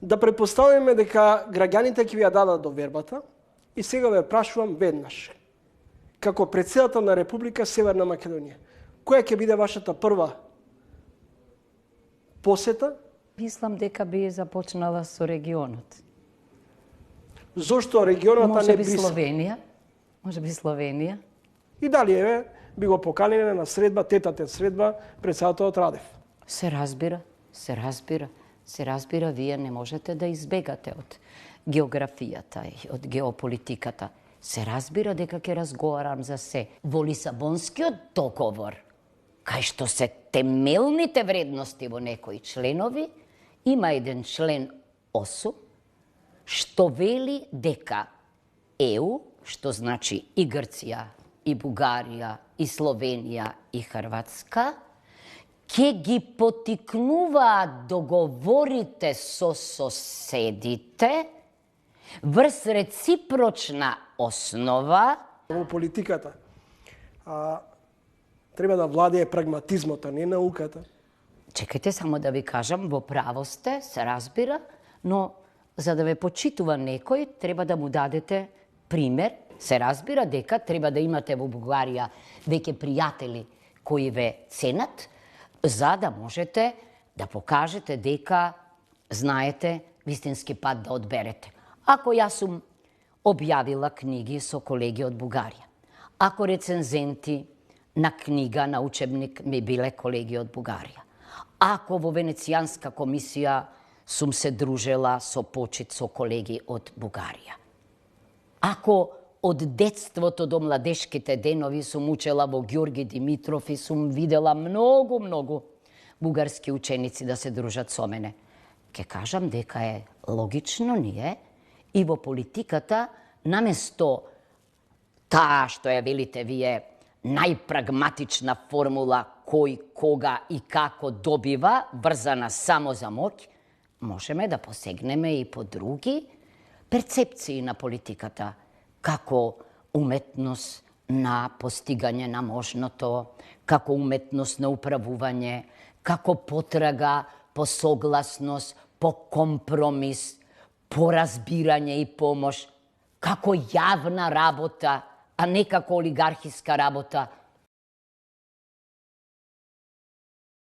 Да предпоставиме дека граѓаните ќе ви ја дадат довербата и сега ве прашувам веднаш. Како претседател на Република Северна Македонија, која ќе биде вашата прва посета? Мислам дека би започнала со регионот. Зошто регионот, а не Брисел? Може би Словенија. И дали би го поканиле на средба, тетатен средба, председателот Радев? Се разбира, вие не можете да избегате од географијата и од геополитиката. Се разбира дека ќе разговарам за се. Во Лисабонскиот договор, кај што се темелните вредности во некои членови, има еден член 8, што вели дека ЕУ, што значи и Грција, и Бугарија, и Словенија, и Хрватска, ќе ги потикнуваат договорите со соседите врз реципрочна основа. Во политиката треба да владее прагматизмот, а не науката. Чекајте само да ви кажам, во право сте, се разбира, но за да ве почитува некој, треба да му дадете пример. Се разбира дека треба да имате во Бугарија веќе пријатели кои ве ценат, за да можете да покажете дека знаете вистински пат да одберете. Ако јас сум објавила книги со колеги од Бугарија, ако рецензенти на книга, на учебник ми биле колеги од Бугарија, ако во Венецијанска комисија сум се дружела со почит со колеги од Бугарија, ако од детството до младешките денови сум учела во Ѓорги Димитров и сум видела многу бугарски ученици да се дружат со мене, ќе кажам дека е логично ние и во политиката, наместо таа што ја велите вие најпрагматична формула кој, кога и како добива, врзана само за моќ, можеме да посегнеме и по други перцепции на политиката, како уметност на постигање на можното, како уметност на управување, како потрага по согласност, по компромис, по разбирање и помош, како јавна работа, а не како олигархиска работа,